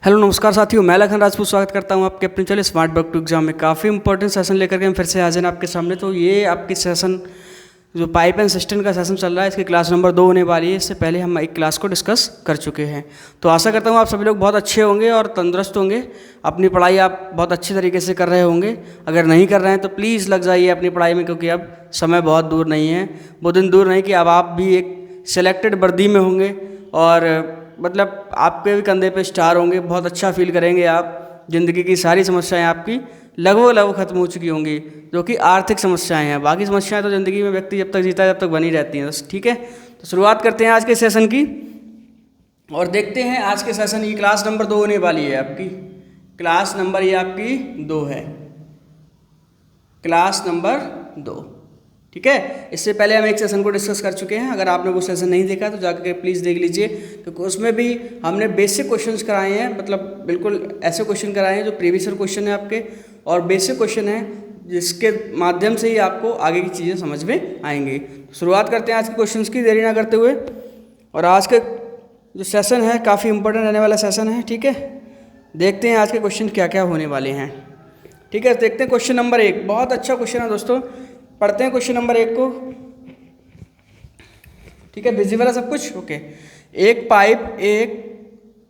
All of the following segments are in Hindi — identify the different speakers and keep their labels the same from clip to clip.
Speaker 1: हेलो नमस्कार साथियों, मैं लखन राजपूत स्वागत करता हूं आपके अपने channel smart work to exam में। काफ़ी इंपॉर्टेंट सेशन लेकर के हम फिर से हाजिर हैं आपके सामने। तो ये आपकी सेशन जो पाइप एंड सिस्टम का सेशन चल रहा है, इसकी क्लास नंबर 2 होने वाली है। इससे पहले हम एक क्लास को डिस्कस कर चुके हैं। तो आशा करता हूँ आप सभी लोग बहुत अच्छे होंगे और तंदुरुस्त होंगे। अपनी पढ़ाई आप बहुत अच्छे तरीके से कर रहे होंगे। अगर नहीं कर रहे हैं तो प्लीज़ लग जाइए अपनी पढ़ाई में, क्योंकि अब समय बहुत दूर नहीं है। वो दिन दूर नहीं कि अब आप भी एक सिलेक्टेड वर्दी में होंगे और मतलब आपके भी कंधे पे स्टार होंगे। बहुत अच्छा फील करेंगे आप। ज़िंदगी की सारी समस्याएं आपकी लगभग ख़त्म हो चुकी होंगी, जो कि आर्थिक समस्याएं हैं। बाकी समस्याएं तो ज़िंदगी में व्यक्ति जब तक जीता है जब तक बनी रहती हैं। बस ठीक है, तो शुरुआत करते हैं आज के सेशन की और देखते हैं आज के सेशन की क्लास नंबर 2 होने वाली है आपकी। क्लास नंबर ये आपकी 2 है, क्लास नंबर 2। ठीक है, इससे पहले हम एक सेशन को डिस्कस कर चुके हैं। अगर आपने वो सेशन नहीं देखा तो जाकर के प्लीज़ देख लीजिए, क्योंकि उसमें भी हमने बेसिक क्वेश्चंस कराए हैं। मतलब बिल्कुल ऐसे क्वेश्चन कराए हैं जो प्रीवियस ईयर क्वेश्चन है आपके, और बेसिक क्वेश्चन है जिसके माध्यम से ही आपको आगे की चीज़ें समझ में आएंगी। शुरुआत करते हैं आज के क्वेश्चन की देरी ना करते हुए। और आज का जो सेशन है काफ़ी इंपॉर्टेंट रहने वाला सेशन है। ठीक है, देखते हैं आज के क्वेश्चन क्या क्या होने वाले हैं। ठीक है, देखते हैं क्वेश्चन नंबर 1। बहुत अच्छा क्वेश्चन है दोस्तों, पढ़ते हैं क्वेश्चन नंबर 1 को। ठीक है, विजिबल है सब कुछ? ओके। एक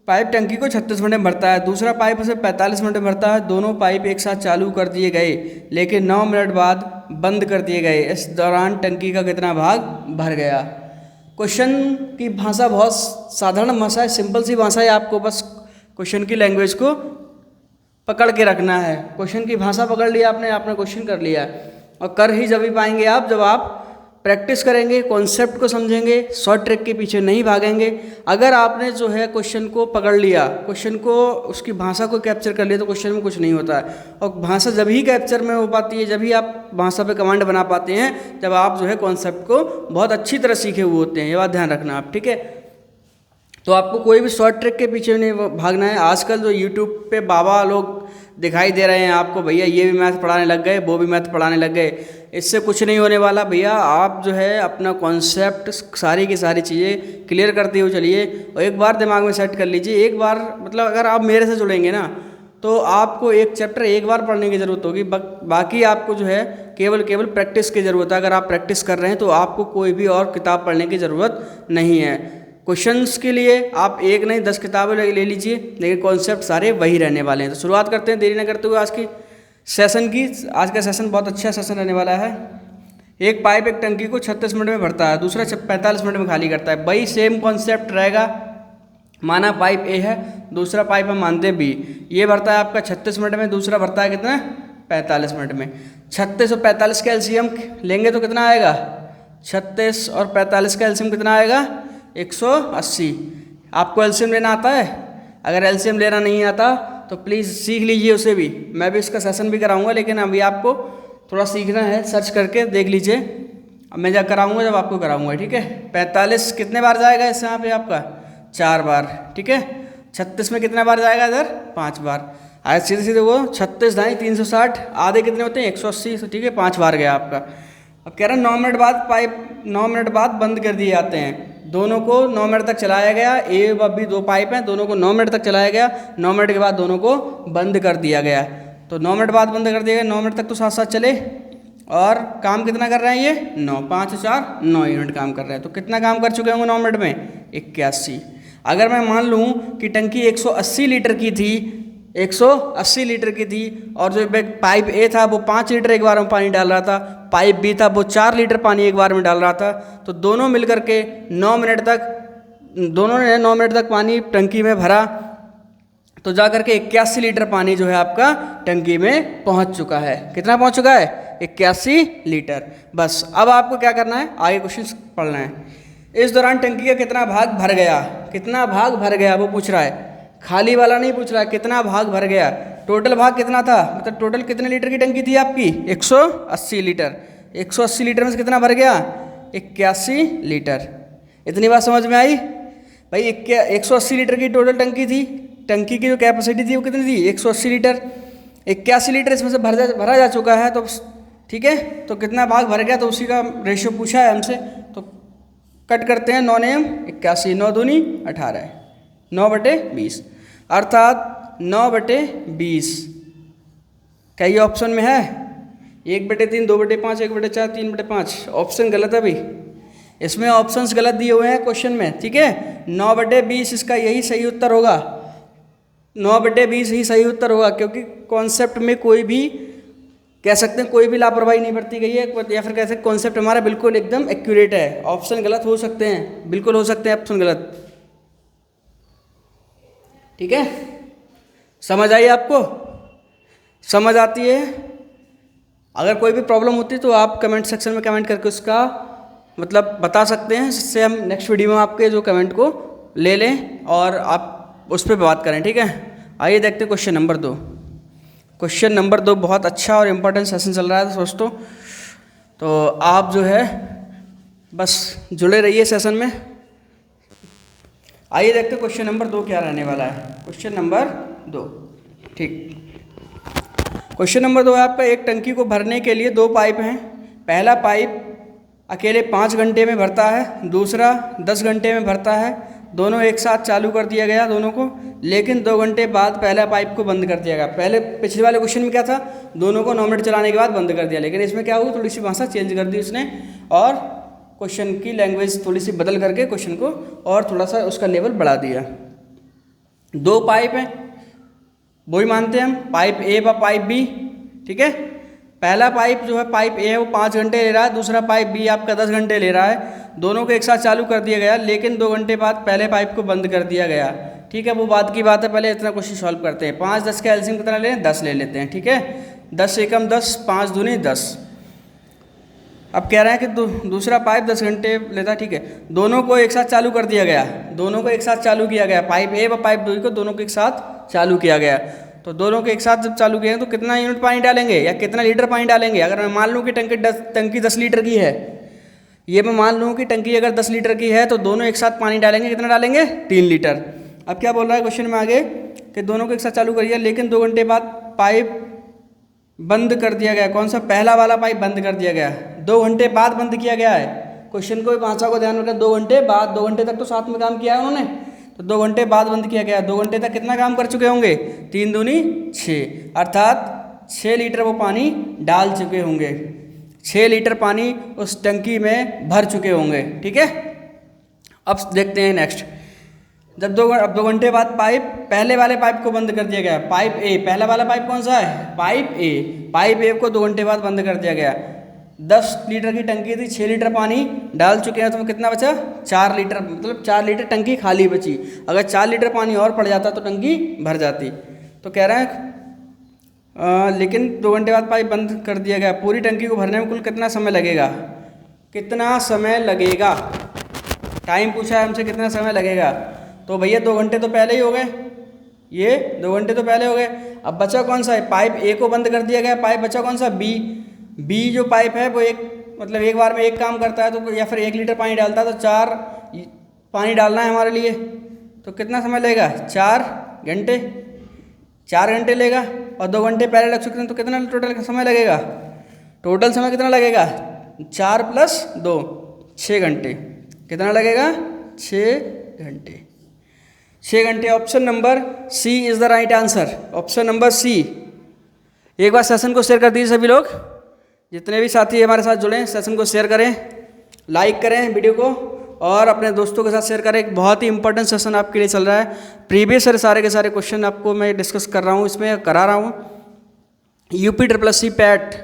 Speaker 1: पाइप टंकी को 36 मिनट में भरता है, दूसरा पाइप उसे 45 मिनट में भरता है। दोनों पाइप एक साथ चालू कर दिए गए, लेकिन 9 मिनट बाद बंद कर दिए गए। इस दौरान टंकी का कितना भाग भर गया? क्वेश्चन की भाषा बहुत साधारण भाषा है, सिंपल सी भाषा है। आपको बस क्वेश्चन की लैंग्वेज को पकड़ के रखना है। क्वेश्चन की भाषा पकड़ लिया आपने क्वेश्चन कर लिया। और कर ही जब भी पाएंगे आप जब आप प्रैक्टिस करेंगे, कॉन्सेप्ट को समझेंगे, शॉर्ट ट्रिक के पीछे नहीं भागेंगे। अगर आपने जो है क्वेश्चन को पकड़ लिया, क्वेश्चन को उसकी भाषा को कैप्चर कर लिया, तो क्वेश्चन में कुछ नहीं होता है। और भाषा जब ही कैप्चर में हो पाती है, जब ही आप भाषा पे कमांड बना पाते हैं, जब आप जो है कॉन्सेप्ट को बहुत अच्छी तरह सीखे हुए होते हैं। ये बात ध्यान रखना आप। ठीक है, तो आपको कोई भी शॉर्ट ट्रिक के पीछे नहीं भागना है। आजकल जो यूट्यूब पे बाबा लोग दिखाई दे रहे हैं आपको, भैया ये भी मैथ पढ़ाने लग गए, वो भी मैथ पढ़ाने लग गए, इससे कुछ नहीं होने वाला भैया। आप जो है अपना कॉन्सेप्ट सारी की सारी चीज़ें क्लियर करते हुए चलिए और एक बार दिमाग में सेट कर लीजिए। एक बार मतलब अगर आप मेरे से जुड़ेंगे ना, तो आपको एक चैप्टर एक बार पढ़ने की ज़रूरत होगी। बाकी आपको जो है केवल प्रैक्टिस की ज़रूरत है। अगर आप प्रैक्टिस कर रहे हैं तो आपको कोई भी और किताब पढ़ने की ज़रूरत नहीं है। क्वेश्चंस के लिए आप एक नहीं 10 किताबें ले लीजिए, लेकिन कॉन्सेप्ट सारे वही रहने वाले हैं। तो शुरुआत करते हैं देरी न करते हुए आज की सेशन की। आज का सेशन बहुत अच्छा सेशन रहने वाला है। एक पाइप एक टंकी को 36 मिनट में भरता है, दूसरा 45 मिनट में खाली करता है। वही सेम कॉन्सेप्ट रहेगा। माना पाइप ए है, दूसरा पाइप हम मानते हैं बी। ये भरता है आपका 36 मिनट में, दूसरा भरता है कितना? 45 मिनट में। 36 और 45 का एलसीएम लेंगे तो कितना आएगा? 36 और 45 का एलसीएम कितना आएगा? 180। आपको एलसीएम लेना आता है? अगर एलसीएम लेना नहीं आता तो प्लीज़ सीख लीजिए उसे भी। मैं भी इसका सेशन भी कराऊंगा, लेकिन अभी आपको थोड़ा सीखना है। सर्च करके देख लीजिए, अब मैं जब कराऊंगा जब आपको कराऊंगा। ठीक है, 45 कितने बार जाएगा इस यहाँ पे आपका? 4 बार। ठीक है, 36 में कितने बार जाएगा इधर? 5 बार। आज सीधे सीधे वो 36 ढाई 360, आधे कितने होते हैं? 180। ठीक है, 5 बार गया आपका। अब कह रहा है 9 मिनट बाद पाइप 9 मिनट बाद बंद कर दिए जाते हैं। दोनों को 9 मिनट तक चलाया गया। ए व बी 2 पाइप हैं, दोनों को 9 मिनट तक चलाया गया। 9 मिनट के बाद दोनों को बंद कर दिया गया। तो 9 मिनट बाद बंद कर दिया गया, 9 मिनट तक तो साथ साथ चले। और काम कितना कर रहे हैं ये? 9, 5 4 9 यूनिट काम कर रहे हैं। तो कितना काम कर चुके होंगे 9 मिनट में? 81। अगर मैं मान लूँ कि टंकी 180 लीटर की थी, 180 लीटर की थी, और जो पाइप ए था वो 5 लीटर एक बार में पानी डाल रहा था, पाइप बी था वो 4 लीटर पानी एक बार में डाल रहा था, तो दोनों मिलकर के 9 मिनट तक दोनों ने 9 मिनट तक पानी टंकी में भरा, तो जाकर के 81 लीटर पानी जो है आपका टंकी में पहुंच चुका है। कितना पहुंच चुका है? 81 लीटर। बस अब आपको क्या करना है, आगे क्वेश्चन पढ़ना है। इस दौरान टंकी का कितना भाग भर गया? कितना भाग भर गया वो पूछ रहा है, खाली वाला नहीं पूछ रहा है। कितना भाग भर गया? टोटल भाग कितना था? मतलब टोटल कितने लीटर की टंकी थी आपकी? 180 लीटर। 180 लीटर में से कितना भर गया? 81 लीटर। इतनी बात समझ में आई भाई? 180 लीटर की टोटल टंकी थी। टंकी की जो कैपेसिटी थी वो कितनी थी? 180 लीटर। 81 लीटर इसमें से भरा जा चुका है। तो ठीक है, तो कितना भाग भर गया, तो उसी का रेशियो पूछा है हमसे। तो कट करते हैं 9 नेम 81, 9 दूनी 18, 9/20। अर्थात 9/20। क्या ये ऑप्शन में है? 1/3, 2/5, 1/4, 3/5। ऑप्शन गलत है भाई, इसमें ऑप्शंस गलत दिए हुए हैं क्वेश्चन में, ठीक है। 9/20 इसका यही सही उत्तर होगा, 9/20 ही सही उत्तर होगा, क्योंकि कॉन्सेप्ट में कोई भी कह सकते हैं कोई भी लापरवाही नहीं बरती गई है, या फिर कह सकते कॉन्सेप्ट हमारा बिल्कुल एकदम एक्यूरेट है। ऑप्शन गलत हो सकते हैं, बिल्कुल हो सकते हैं ऑप्शन गलत, ठीक है। समझ आई आपको? समझ आती है? अगर कोई भी प्रॉब्लम होती है तो आप कमेंट सेक्शन में कमेंट करके उसका मतलब बता सकते हैं, जिससे हम नेक्स्ट वीडियो में आपके जो कमेंट को ले लें और आप उस पर बात करें, ठीक है। आइए देखते हैं क्वेश्चन नंबर 2। क्वेश्चन नंबर 2 बहुत अच्छा और इम्पोर्टेंट सेशन चल रहा है दोस्तों, तो आप जो है बस जुड़े रहिए सेशन में। आइए देखते हैं क्वेश्चन नंबर 2 क्या रहने वाला है। क्वेश्चन नंबर 2, ठीक। क्वेश्चन नंबर 2 है आपका, एक टंकी को भरने के लिए 2 पाइप हैं। पहला पाइप अकेले 5 घंटे में भरता है, दूसरा 10 घंटे में भरता है। दोनों एक साथ चालू कर दिया गया दोनों को, लेकिन 2 घंटे बाद पहला पाइप को बंद कर दिया गया। पहले पिछले वाले क्वेश्चन में क्या था, दोनों को 9 मिनट चलाने के बाद बंद कर दिया, लेकिन इसमें क्या हुआ, थोड़ी सी भाषा चेंज कर दी उसने और क्वेश्चन की लैंग्वेज थोड़ी सी बदल करके क्वेश्चन को और थोड़ा सा उसका लेवल बढ़ा दिया। 2 पाइप हैं, वही मानते हैं हम, पाइप ए व पाइप बी, ठीक है। पहला पाइप जो है पाइप ए है वो 5 घंटे ले रहा है, दूसरा पाइप बी आपका 10 घंटे ले रहा है। दोनों को एक साथ चालू कर दिया गया, लेकिन 2 घंटे बाद पहले पाइप को बंद कर दिया गया, ठीक है। वो बात की बात है, पहले इतना क्वेश्चन सॉल्व करते हैं। 5 10 का एलसीएम कितना ले लें, 10 ले लेते हैं, ठीक है। 10 एकम 10, 5 दूनी 10। अब कह रहे हैं कि दूसरा पाइप 10 घंटे लेता है, ठीक है। दोनों को एक साथ चालू कर दिया गया, दोनों को एक साथ चालू किया गया, पाइप ए व पाइप बी को दोनों को एक साथ चालू किया गया। तो दोनों को एक साथ जब चालू किया तो कितना यूनिट पानी डालेंगे या कितना लीटर पानी डालेंगे? अगर मैं मान लूँ कि टंकी 10 लीटर की है, ये मैं मान लूँ कि टंकी अगर 10 लीटर की है, तो दोनों एक साथ पानी डालेंगे, कितना डालेंगे? 3 लीटर। अब क्या बोल रहा है क्वेश्चन में आगे कि दोनों को एक साथ चालू करिए, लेकिन 2 घंटे बाद पाइप बंद कर दिया गया। कौन सा? पहला वाला पाइप बंद कर दिया गया, 2 घंटे बाद बंद किया गया है। क्वेश्चन को भाषा को ध्यान रखें, 2 घंटे बाद, 2 घंटे तक तो साथ में काम किया है उन्होंने, तो 2 घंटे बाद बंद किया गया। 2 घंटे तक कितना काम कर चुके होंगे? 3 दूनी 6, अर्थात 6 लीटर वो पानी डाल चुके होंगे, 6 लीटर पानी उस टंकी में भर चुके होंगे, ठीक है। अब देखते हैं नेक्स्ट। जब 2 घंटे बाद पाइप पहले वाले पाइप को बंद कर दिया गया, पाइप ए, पहला वाला पाइप कौन सा है? पाइप ए। पाइप ए को 2 घंटे बाद बंद कर दिया गया। 10 लीटर की टंकी थी, 6 लीटर पानी डाल चुके हैं, तो कितना बचा? 4 लीटर, मतलब 4 लीटर टंकी खाली बची। अगर 4 लीटर पानी और पड़ जाता तो टंकी भर जाती। तो कह रहे हैं लेकिन 2 घंटे बाद पाइप बंद कर दिया गया। पूरी टंकी को भरने में कुल कितना समय लगेगा? कितना समय लगेगा? टाइम पूछा है हमसे, कितना समय लगेगा? तो भैया 2 घंटे तो पहले ही हो गए, ये 2 घंटे तो पहले हो गए। अब बचा कौन सा है? पाइप ए को बंद कर दिया गया, पाइप बचा कौन सा? बी। बी जो पाइप है वो मतलब एक बार में एक काम करता है, तो या फिर 1 लीटर पानी डालता है, तो 4 पानी डालना है हमारे लिए, तो कितना समय लगेगा? 4 घंटे, 4 घंटे लेगा। और 2 घंटे पहले लग चुके हैं, तो कितना टोटल समय लगेगा? टोटल समय कितना लगेगा? 4 + 2, 6 घंटे। कितना लगेगा? 6 घंटे। 6 घंटे। Option number C is the right answer. Option number C. एक बार सेशन को शेयर कर दीजिए सभी लोग, जितने भी साथी हमारे साथ जुड़े हैं, सेशन को शेयर करें, लाइक करें वीडियो को और अपने दोस्तों के साथ शेयर करें। एक बहुत ही इंपॉर्टेंट सेशन आपके लिए चल रहा है। प्रीवियस सारे के सारे क्वेश्चन आपको मैं डिस्कस कर रहा हूँ, इसमें करा रहा हूँ। UPSSC पैट,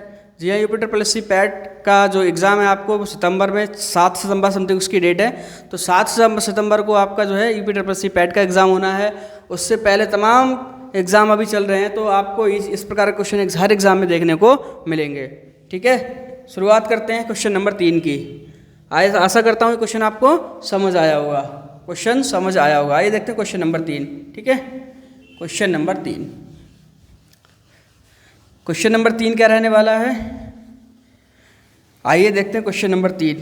Speaker 1: जी हाँ, UPSSC पैट का जो एग्ज़ाम है आपको सितंबर में 7 सितंबर समथिंग उसकी डेट है, तो 7 सितंबर को आपका जो है UPSSC पैट का एग्ज़ाम होना है। उससे पहले तमाम एग्ज़ाम अभी चल रहे हैं, तो आपको इस प्रकार के क्वेश्चन हर एग्ज़ाम में देखने को मिलेंगे, ठीक है। शुरुआत करते हैं क्वेश्चन नंबर 3 की। आशा करता हूँ क्वेश्चन आपको समझ आया होगा, क्वेश्चन समझ आया होगा। आइए देखते हैं क्वेश्चन नंबर 3, ठीक है। क्वेश्चन नंबर 3, क्वेश्चन नंबर 3 क्या रहने वाला है? आइए देखते हैं क्वेश्चन नंबर 3।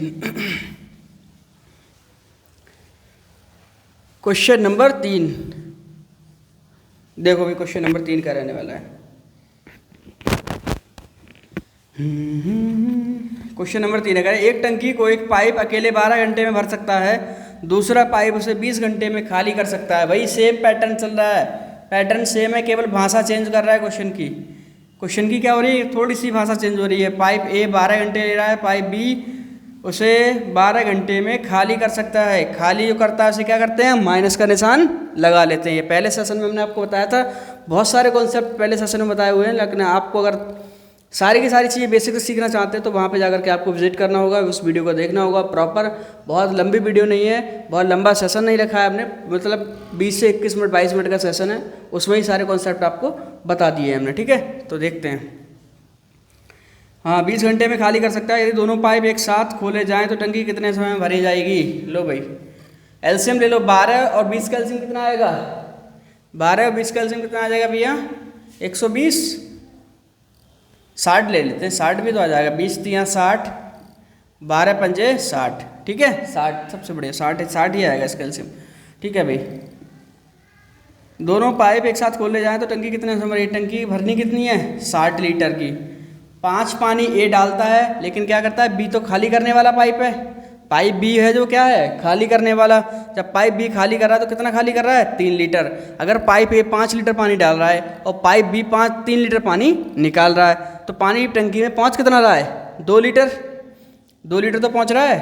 Speaker 1: क्वेश्चन नंबर 3, देखो भी क्वेश्चन नंबर 3 क्या रहने वाला है। क्वेश्चन नंबर 3 है, एक टंकी को एक पाइप अकेले 12 घंटे में भर सकता है, दूसरा पाइप उसे 20 घंटे में खाली कर सकता है। वही सेम पैटर्न चल रहा है, पैटर्न सेम है, केवल भाषा चेंज कर रहा है क्वेश्चन की क्या हो रही है, थोड़ी सी भाषा चेंज हो रही है। पाइप ए 12 घंटे ले रहा है, पाइप बी उसे 12 घंटे में खाली कर सकता है। खाली जो करता है उसे क्या करते हैं, माइनस का निशान लगा लेते हैं। ये पहले सेशन में हमने आपको बताया था, बहुत सारे कॉन्सेप्ट पहले सेशन में बताए हुए हैं, लेकिन आपको अगर सारी की सारी चीज़ें बेसिक से सीखना चाहते हैं तो वहाँ पे जाकर के आपको विजिट करना होगा, उस वीडियो को देखना होगा प्रॉपर। बहुत लंबी वीडियो नहीं है, बहुत लंबा सेशन नहीं रखा है हमने, मतलब 20 से 21 मिनट 22 मिनट का सेशन है, उसमें ही सारे कॉन्सेप्ट आपको बता दिए हमने। ठीक है, तो देखते हैं। हाँ, 20 घंटे में खाली कर सकता है। यदि दोनों पाइप एक साथ खोले जाएँ तो टंकी कितने समय में भरी जाएगी। लो भाई एलसीएम ले लो, 12 और 20 का एलसीएम कितना आएगा, 12 और 20 का एलसीएम कितना आ जाएगा भैया, 120। 60 ले लेते हैं, 60 भी तो आ जाएगा, 20 तिया 60, 12 पंजे 60। ठीक है, 60 सबसे बढ़िया, 60 ही आएगा इसका एलसीएम। ठीक है भाई, दोनों पाइप एक साथ खोले जाएँ तो टंकी कितने समय भरी, टंकी भरनी कितनी है 60 लीटर की। 5 पानी ए डालता है, लेकिन क्या करता है, बी तो खाली करने वाला पाइप है, पाइप बी है जो क्या है, खाली करने वाला। जब पाइप बी खाली कर रहा है तो कितना खाली कर रहा है, 3 लीटर। अगर पाइप ए 5 लीटर पानी डाल रहा है और पाइप बी 3 लीटर पानी निकाल रहा है, तो पानी टंकी में पहुँच कितना रहा है, 2 लीटर। 2 लीटर तो पहुँच रहा है,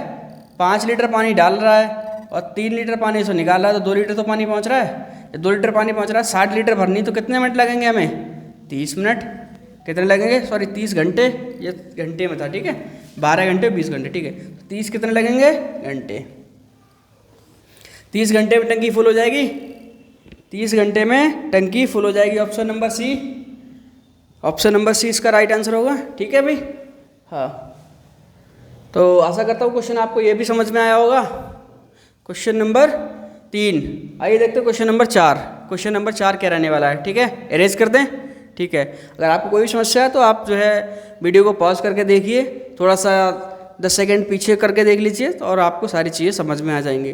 Speaker 1: 5 लीटर पानी डाल रहा है और 3 लीटर पानी से निकाल रहा है, तो 2 लीटर तो पानी पहुँच रहा है। 2 लीटर पानी पहुँच रहा है, 60 लीटर भरनी, तो कितने मिनट लगेंगे हमें, 30 मिनट। कितने लगेंगे, सॉरी 30 घंटे, ये घंटे में था। ठीक है, 12 घंटे 20 घंटे। ठीक है, 30 कितने लगेंगे, घंटे। 30 घंटे में टंकी फुल हो जाएगी, 30 घंटे में टंकी फुल हो जाएगी। Option number C, option number C इसका राइट आंसर होगा। ठीक है भाई, हाँ, तो आशा करता हूँ क्वेश्चन आपको ये भी समझ में आया होगा। क्वेश्चन नंबर 3, आइए देखते हैं क्वेश्चन नंबर 4। क्वेश्चन नंबर 4 क्या रहने वाला है, ठीक है, इरेज कर दें। ठीक है, अगर आपको कोई भी समस्या है तो आप जो है वीडियो को पॉज करके देखिए, थोड़ा सा 10 सेकंड पीछे करके देख लीजिए और आपको सारी चीज़ें समझ में आ जाएंगी।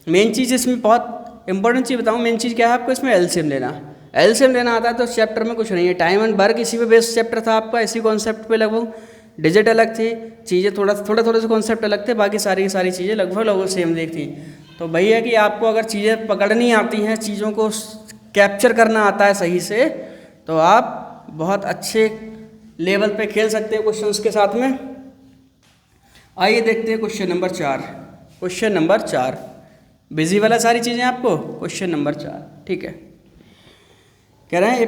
Speaker 1: मेन चीज़ इसमें बहुत इंपॉर्टेंट चीज़ बताऊँ, मेन चीज़ क्या है, आपको इसमें एलसीएम लेना। एलसीएम लेना आता है तो चैप्टर में कुछ नहीं है, टाइम एंड वर्क इसी पे बेस्ड चैप्टर था आपका, इसी कॉन्सेप्ट पे लगभग डिजिट अलग थी, चीज़ें थोड़े से कॉन्सेप्ट अलग थे, बाकी सारी की सारी चीज़ें लगभग सेम देख थी। तो भैया कि आपको अगर चीज़ें पकड़नी आती हैं, चीज़ों को कैप्चर करना आता है सही से, तो आप बहुत अच्छे लेवल पे खेल सकते हैं क्वेश्चंस के साथ में। आइए देखते हैं question number 4। Question number 4 busy वाला सारी चीज़ें आपको, क्वेश्चन नंबर 4। ठीक है, कह रहे हैं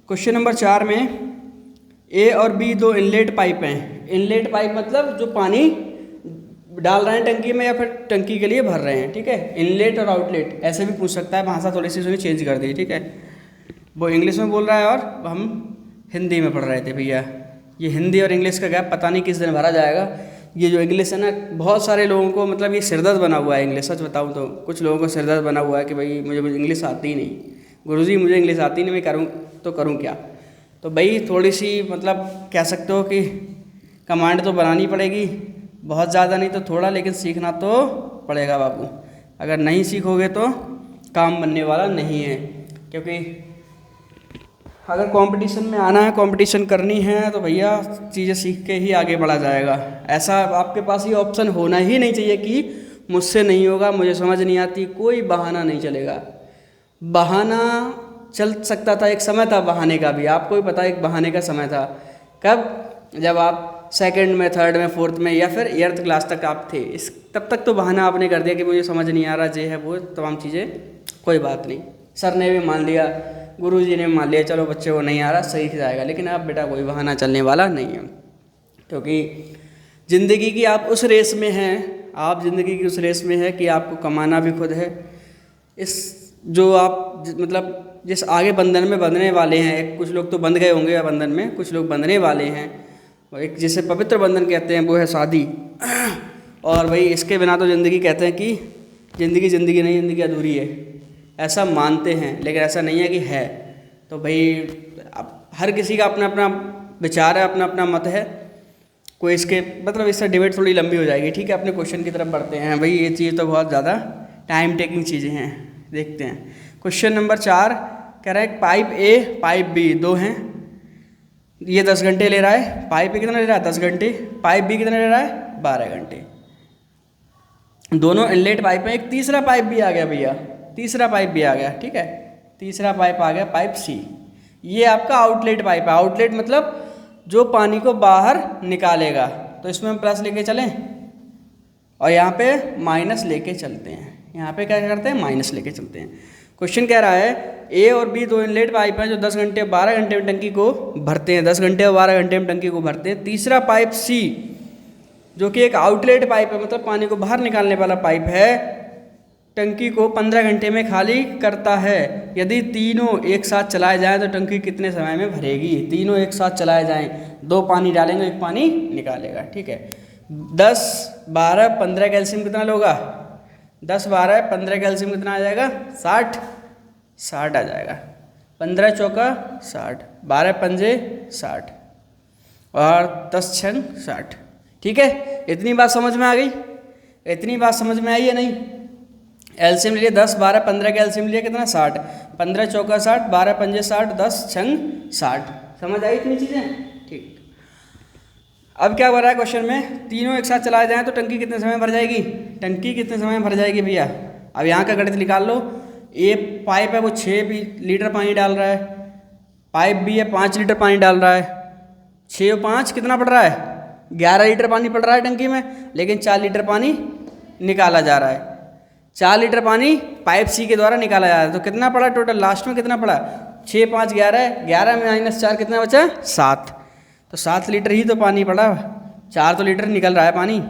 Speaker 1: क्वेश्चन नंबर 4 में ए और बी 2 इनलेट पाइप हैं। इनलेट पाइप मतलब जो पानी डाल रहे हैं टंकी में या फिर टंकी के लिए भर रहे हैं। ठीक है, इनलेट और आउटलेट ऐसे भी पूछ सकता है, भाषा थोड़ी सी उसने चेंज कर दी। ठीक है, वो इंग्लिश में बोल रहा है और हम हिंदी में पढ़ रहे थे। भैया ये हिंदी और इंग्लिश का गैप पता नहीं किस दिन भरा जाएगा। ये जो इंग्लिश है ना, बहुत सारे लोगों को मतलब ये सिरदर्द बना हुआ है इंग्लिश। सच बताऊँ तो कुछ लोगों को सिरदर्द बना हुआ है कि भाई मुझे इंग्लिश आती ही नहीं, गुरुजी मुझे इंग्लिश आती नहीं, मैं करूँ तो करूँ क्या। तो भाई थोड़ी सी मतलब कह सकते हो कि कमांड तो बनानी पड़ेगी, बहुत ज़्यादा नहीं तो थोड़ा, लेकिन सीखना तो पड़ेगा बाबू। अगर नहीं सीखोगे तो काम बनने वाला नहीं है, क्योंकि अगर कंपटीशन में आना है, कंपटीशन करनी है, तो भैया चीज़ें सीख के ही आगे बढ़ा जाएगा। ऐसा आपके पास ये ऑप्शन होना ही नहीं चाहिए कि मुझसे नहीं होगा, मुझे समझ नहीं आती, कोई बहाना नहीं चलेगा। बहाना चल सकता था, एक समय था बहाने का भी, आपको भी पता है एक बहाने का समय था। कब, जब आप सेकंड में, थर्ड में, फोर्थ में या फिर 8th क्लास तक आप थे, इस तब तक तो बहाना आपने कर दिया कि मुझे समझ नहीं आ रहा, ये है वो तमाम चीज़ें, कोई बात नहीं, सर ने भी मान लिया, गुरुजी ने मान लिया, चलो बच्चे को नहीं आ रहा, सही जाएगा। लेकिन अब बेटा कोई बहाना चलने वाला नहीं है, क्योंकि ज़िंदगी की आप उस रेस में हैं, आप ज़िंदगी की उस रेस में है कि आपको कमाना भी खुद है। इस जो आप मतलब जिस आगे बंधन में बंधने वाले हैं, कुछ लोग तो बंध गए होंगे बंधन में, कुछ लोग बंधने वाले हैं, एक जिसे पवित्र बंधन कहते हैं वो है शादी। और भाई इसके बिना तो ज़िंदगी कहते हैं कि ज़िंदगी नहीं, ज़िंदगी अधूरी है, ऐसा मानते हैं, लेकिन ऐसा नहीं है कि है। तो भाई अब हर किसी का अपना अपना विचार है, अपना अपना मत है, कोई इसके मतलब इससे डिबेट थोड़ी लंबी हो जाएगी। ठीक है, अपने क्वेश्चन की तरफ बढ़ते हैं। भाई ये चीज़ तो बहुत ज़्यादा टाइम टेकिंग चीज़ें हैं, देखते हैं। क्वेश्चन नंबर 4 कह रहा है पाइप ए पाइप बी 2 हैं, ये 10 घंटे ले रहा है, पाइप ए कितना ले रहा है 10 घंटे, पाइप बी कितना ले रहा है 12 घंटे। दोनों इनलेट पाइप में एक तीसरा पाइप भी आ गया भैया, तीसरा पाइप भी आ गया। ठीक है, तीसरा पाइप आ गया पाइप सी। ये आपका आउटलेट पाइप है। आउटलेट मतलब जो पानी को बाहर निकालेगा। तो इसमें हम प्लस लेके चलें और यहाँ पे माइनस लेके चलते हैं। यहाँ पे क्या करते हैं, माइनस लेके चलते हैं। क्वेश्चन कह रहा है ए और बी दो इनलेट पाइप हैं जो 10 घंटे 12 घंटे में टंकी को भरते हैं, 10 घंटे और 12 घंटे में टंकी को भरते हैं। तीसरा पाइप सी जो कि एक आउटलेट पाइप है, मतलब पानी को बाहर निकालने वाला पाइप है, टंकी को 15 घंटे में खाली करता है। यदि तीनों एक साथ चलाए जाएं तो टंकी कितने समय में भरेगी? तीनों एक साथ चलाए जाएं, दो पानी डालेंगे एक पानी निकालेगा। ठीक है, 10 12 15 कैल्शियम कितना होगा? 10 12 15 कैल्शियम कितना आ जाएगा? 60 आ जाएगा। 15 चौका 60, 12 पंजे 60 और 10 छंग 60। ठीक है, इतनी बात समझ में आ गई? इतनी बात समझ में आई है नहीं? एलसीएम ले लिया 10 12 15 का एलसीएम लिया कितना? 60। 15 चौका 60, 12 पंजे 60, 10 छंग 60। समझ आई इतनी चीज़ें? ठीक। अब क्या हो रहा है क्वेश्चन में, तीनों एक साथ चलाए जाएं तो टंकी कितने समय में भर जाएगी? टंकी कितने समय में भर जाएगी भैया? अब यहाँ का गणित निकाल लो। ये पाइप है वो 6 लीटर पानी डाल रहा है, पाइप बी है 5 लीटर पानी डाल रहा है। 6 और 5 कितना पड़ रहा है? 11 लीटर पानी पड़ रहा है टंकी में, लेकिन 4 लीटर पानी निकाला जा रहा है। 4 लीटर पानी पाइप सी के द्वारा निकाला जा रहा है। तो कितना पड़ा टोटल? लास्ट में कितना पड़ा? 6 5 11, 11 में माइनस 4 कितना बचा? 7। तो 7 लीटर ही तो पानी पड़ा, 4 तो लीटर निकल रहा है पानी।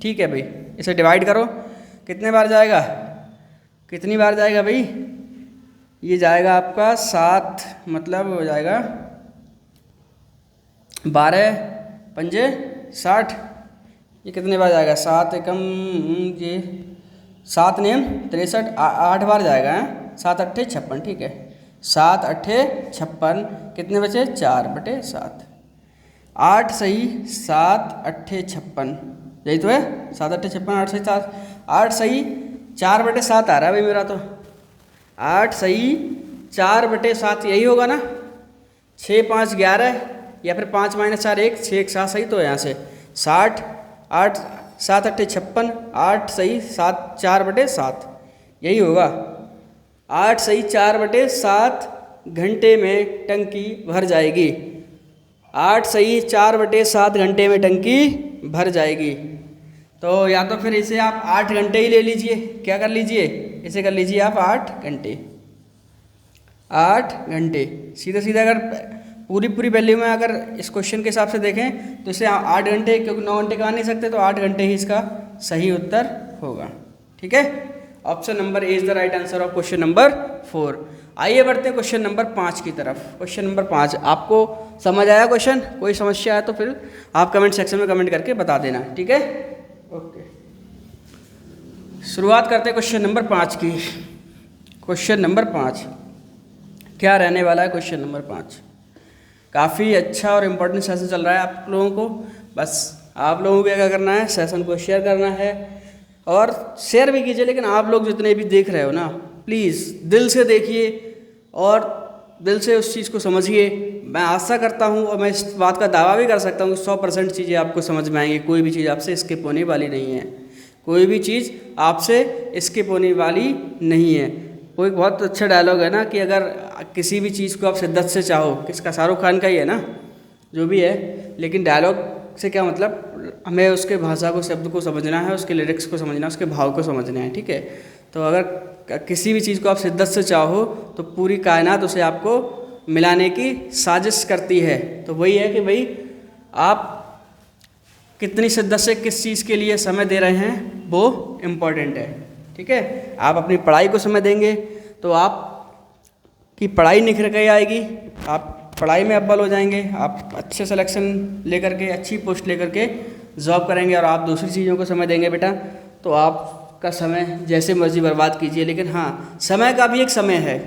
Speaker 1: ठीक है भाई, इसे डिवाइड करो, कितने बार जाएगा? कितनी बार जाएगा भाई? ये जाएगा आपका 7, मतलब हो जाएगा 12 पंजे 60। ये कितने बार जाएगा? 7 एकम ये 7 नेम 63, 8 बार जाएगा। 7 अट्ठे 56। ठीक है, 7 अट्ठे 56, कितने बचे? 4/7। 8 सही 7 अट्ठे 56, यही तो है। 7 अट्ठे 56, 8 सही 7, 8 सही 4/7 आ रहा है भाई मेरा तो। 8 सही 4/7 यही होगा ना। 6 5 11 या फिर 5 - 4 1, 6 1 7 सही तो है यहाँ से 60। 8 7 अट्ठे 56, 8 सही 7 4/7 यही होगा। 8 सही 4/7 घंटे में टंकी भर जाएगी। 8 सही 4/7 घंटे में टंकी भर जाएगी। तो या तो फिर इसे आप 8 घंटे ही ले लीजिए। क्या कर लीजिए? इसे कर लीजिए आप 8 घंटे। 8 घंटे सीधा सीधा अगर पूरी वैल्यू में अगर इस क्वेश्चन के हिसाब से देखें तो इसे 8 घंटे, क्योंकि 9 घंटे का आ नहीं सकते, तो 8 घंटे ही इसका सही उत्तर होगा। ठीक है, option number A is the right answer of question number 4। आइए बढ़ते हैं क्वेश्चन नंबर 5 की तरफ। क्वेश्चन नंबर 5 आपको समझ आया क्वेश्चन? कोई समस्या है तो फिर आप कमेंट सेक्शन में कमेंट करके बता देना। ठीक है, ओके। शुरुआत करते हैं क्वेश्चन नंबर 5 की। क्वेश्चन नंबर 5 क्या रहने वाला है? क्वेश्चन नंबर 5 काफ़ी अच्छा और इम्पोर्टेंट सेशन चल रहा है आप लोगों को। बस आप लोगों को क्या करना है, सेशन को शेयर करना है और शेयर भी कीजिए। लेकिन आप लोग जितने भी देख रहे हो ना, प्लीज़ दिल से देखिए और दिल से उस चीज़ को समझिए। मैं आशा करता हूँ और मैं इस बात का दावा भी कर सकता हूँ कि 100% चीज़ें आपको समझ में आएंगी। कोई भी चीज़ आपसे स्किप होने वाली नहीं है। कोई भी चीज़ आपसे स्किप होने वाली नहीं है। कोई बहुत अच्छा डायलॉग है ना कि अगर किसी भी चीज़ को आप शिद्दत से चाहो, किसका? शाहरुख खान का ही है ना, जो भी है। लेकिन डायलॉग से क्या मतलब, हमें उसके भाषा को, शब्द को समझना है, उसके लिरिक्स को समझना है, उसके भाव को समझना है। ठीक है, तो अगर किसी भी चीज़ को आप शिद्दत से चाहो तो पूरी कायनात उसे आपको मिलाने की साजिश करती है। तो वही है कि भाई आप कितनी शिद्दत से किस चीज़ के लिए समय दे रहे हैं वो इम्पॉर्टेंट है। ठीक है, आप अपनी पढ़ाई को समय देंगे तो आप की पढ़ाई निखर के आएगी, आप पढ़ाई में अव्वल हो जाएंगे, आप अच्छे सिलेक्शन लेकर के, अच्छी पोस्ट लेकर के जॉब करेंगे। और आप दूसरी चीज़ों को समय देंगे बेटा तो आपका समय जैसे मर्जी बर्बाद कीजिए। लेकिन हाँ, समय का भी एक समय है।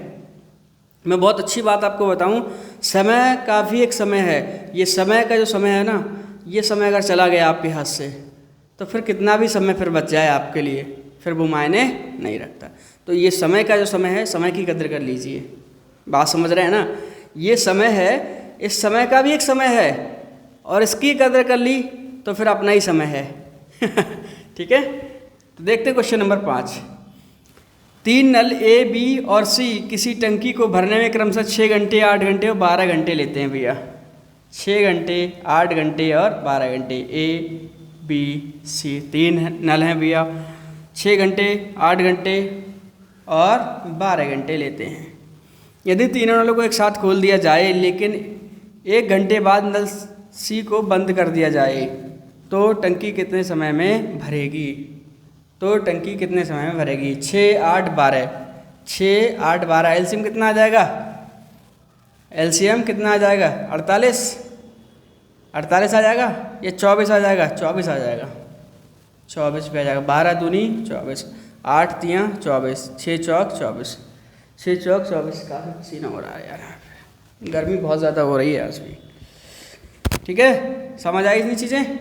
Speaker 1: मैं बहुत अच्छी बात आपको बताऊं, समय का भी एक समय है। ये समय का जो समय है ना, ये समय अगर चला गया आपके हाथ से तो फिर कितना भी समय फिर बच जाए आपके लिए, फिर वो मायने नहीं रखता। तो ये समय का जो समय है, समय की कदर कर लीजिए। बात समझ रहे हैं ना? ये समय है, इस समय का भी एक समय है और इसकी कदर कर ली तो फिर अपना ही समय है। ठीक है, तो देखते हैं क्वेश्चन नंबर 5। तीन नल ए, बी और सी किसी टंकी को भरने में क्रमशः 6 घंटे, 8 घंटे और 12 घंटे लेते हैं भैया। 6 घंटे, 8 घंटे और 12 घंटे। ए, बी, सी, तीन नल हैं भैया। 6 घंटे, 8 घंटे और 12 घंटे लेते हैं। यदि तीनों नलों को एक साथ खोल दिया जाए लेकिन 1 घंटे बाद नल सी को बंद कर दिया जाए तो टंकी कितने समय में भरेगी? तो टंकी कितने समय में भरेगी? 6, 8, 12। 6, 8, 12 एलसीएम कितना आ जाएगा? एलसीएम कितना आ जाएगा? 48 आ जाएगा या 24 आ जाएगा? 24 आ जाएगा। 24 पे आ जाएगा। 12 दूनी 24, 8 तियाँ 24, 6 चौक 24, 6 चौक 24। काफ़ी पसीना हो रहा है यार, गर्मी बहुत ज़्यादा हो रही है आज भी। ठीक है, समझ आई इतनी चीज़ें?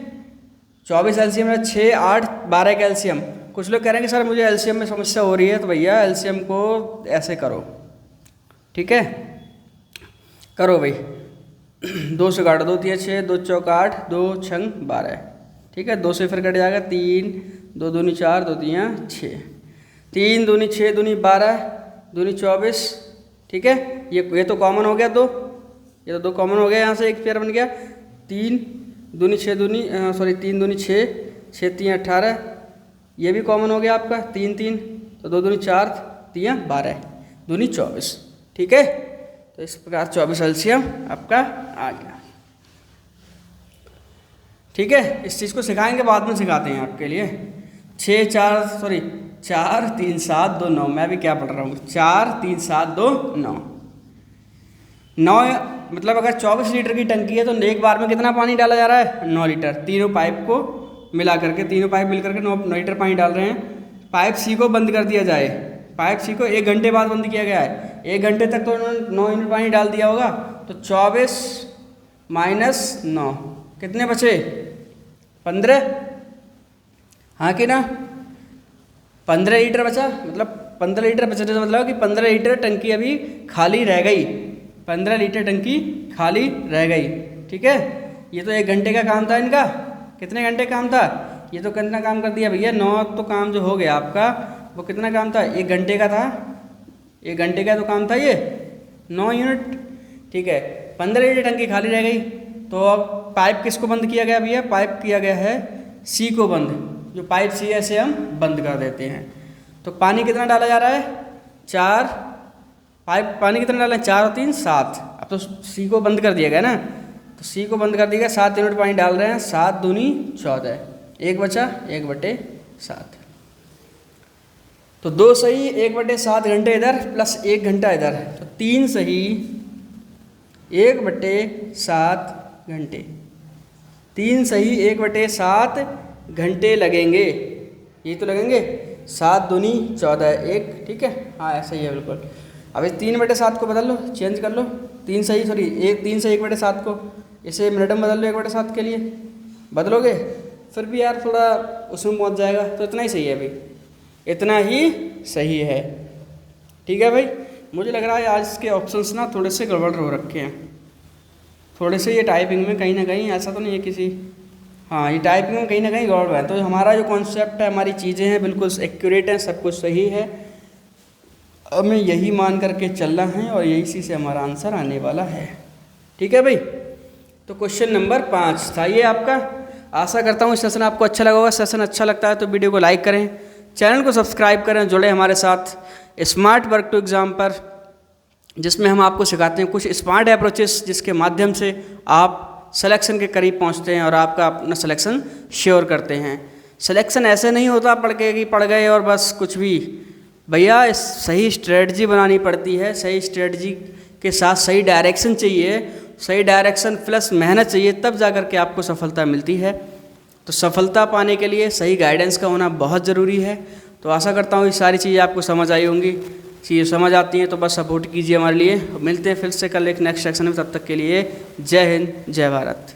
Speaker 1: 24 एलसीएम है, 6, 8, 12 का एलसीएम। कुछ लोग कह रहे हैं कि सर मुझे एलसीएम में समस्या हो रही है, तो भैया एलसीएम को ऐसे करो। ठीक है, करो भाई। 2 से काटो, 2 तिया 6, 2 चौक 8, 2 छंग 12। ठीक है, 2 से फिर कट जाएगा 3, 2 दूनी 4, 2 तियाँ 6, 3 दूनी 6 दूनी 12, दूनी 24। ठीक है, ये तो कॉमन हो गया 2, ये तो 2 कॉमन हो गया, यहाँ से एक पेयर बन गया। 3 दूनी 6 दूनी 3 दूनी 6, 6 तियाँ 18, ये भी कॉमन हो गया आपका। 3 3 तो 2 दूनी 4, तियाँ 12, दूनी 24। ठीक है, तो इस प्रकार 24 एलसीएम आपका आ गया। ठीक है, इस चीज़ को सिखाएंगे, बाद में सिखाते हैं आपके लिए। 4 3 7 2 9। मैं भी क्या पढ़ रहा हूँ? 4 3 7 2 9। 9 मतलब अगर 24 लीटर की टंकी है तो एक बार में कितना पानी डाला जा रहा है? 9 लीटर। तीनों पाइप को मिला करके, तीनों पाइप मिल करके 9 लीटर पानी डाल रहे हैं। पाइप सी को बंद कर दिया जाए। पाइप सी को 1 घंटे बाद बंद किया गया है। 1 घंटे तक तो उन्होंने 9 यूनिट पानी डाल दिया होगा, तो 24 माइनस 9 कितने बचे? 15। हाँ कि ना? 15 लीटर बचा। मतलब 15 लीटर बचने का मतलब कि 15 लीटर टंकी अभी खाली रह गई। 15 लीटर टंकी खाली रह गई। ठीक है, ये तो 1 घंटे का काम था इनका। कितने घंटे काम था? ये तो कितना काम कर दिया भैया? 9 तो काम जो हो गया आपका, वो कितना काम था? 1 घंटे का था। 1 घंटे का तो काम था ये 9 यूनिट। ठीक है, 15 लीटर टंकी खाली रह गई, तो अब पाइप किसको बंद किया गया भैया? पाइप किया गया है सी को बंद। जो पाइप सी है, इसे हम बंद कर देते हैं। तो पानी कितना डाला जा रहा है? 4। पाइप पानी कितना डाला है? 4 और 3 7। अब तो सी को बंद कर दिया गया ना, तो सी को बंद कर दिया गया। 7 यूनिट पानी डाल रहे हैं। 7 दूनी 14, 1 बचा 1/7। तो 2 सही 1/7 घंटे इधर प्लस 1 घंटा इधर, तो 3 सही 1/7 घंटे। 3 सही 1/7 घंटे लगेंगे। ये तो लगेंगे। 7 दूनी 14, 1। ठीक है, हाँ ऐसा ही है बिल्कुल। अब इस 3/7 को बदल लो, चेंज कर लो। 3 सही 3 से 1/7 को इसे मिनट में बदल लो 1/7 के लिए। बदलोगे फिर भी यार थोड़ा उसमें पहुँच जाएगा, तो इतना ही सही है भाई, इतना ही सही है। ठीक है भाई, मुझे लग रहा है आज के ऑप्शंस ना थोड़े से गड़बड़ हो रखे हैं। थोड़े से ये टाइपिंग में कहीं ना कहीं, ऐसा तो नहीं है किसी, हाँ ये टाइपिंग में कहीं ना कहीं गड़बड़ है। तो हमारा जो कॉन्सेप्ट है, हमारी चीज़ें हैं बिल्कुल एक्यूरेट हैं, सब कुछ सही है। हमें यही मान करके चलना है और यही से हमारा आंसर आने वाला है। ठीक है भाई, तो क्वेश्चन नंबर 5 था ये आपका। आशा करता हूँ इस सेशन आपको अच्छा लगा होगा। सेशन अच्छा लगता है तो वीडियो को लाइक करें, चैनल को सब्सक्राइब करें, जुड़े हमारे साथ स्मार्ट वर्क टू एग्ज़ाम पर, जिसमें हम आपको सिखाते हैं कुछ स्मार्ट अप्रोचेस जिसके माध्यम से आप सिलेक्शन के करीब पहुंचते हैं और आपका अपना सिलेक्शन श्योर करते हैं। सिलेक्शन ऐसे नहीं होता पढ़ के कि पढ़ गए और बस कुछ भी। भैया सही स्ट्रेटजी बनानी पड़ती है। सही स्ट्रेटजी के साथ सही डायरेक्शन चाहिए, सही डायरेक्शन प्लस मेहनत चाहिए, तब जा कर के आपको सफलता मिलती है। तो सफलता पाने के लिए सही गाइडेंस का होना बहुत ज़रूरी है। तो आशा करता हूँ ये सारी चीज़ें आपको समझ आई होंगी। चीज़ें समझ आती हैं तो बस सपोर्ट कीजिए हमारे लिए। मिलते हैं फिर से कल एक नेक्स्ट सेक्शन में, तब तक के लिए जय हिंद, जय भारत।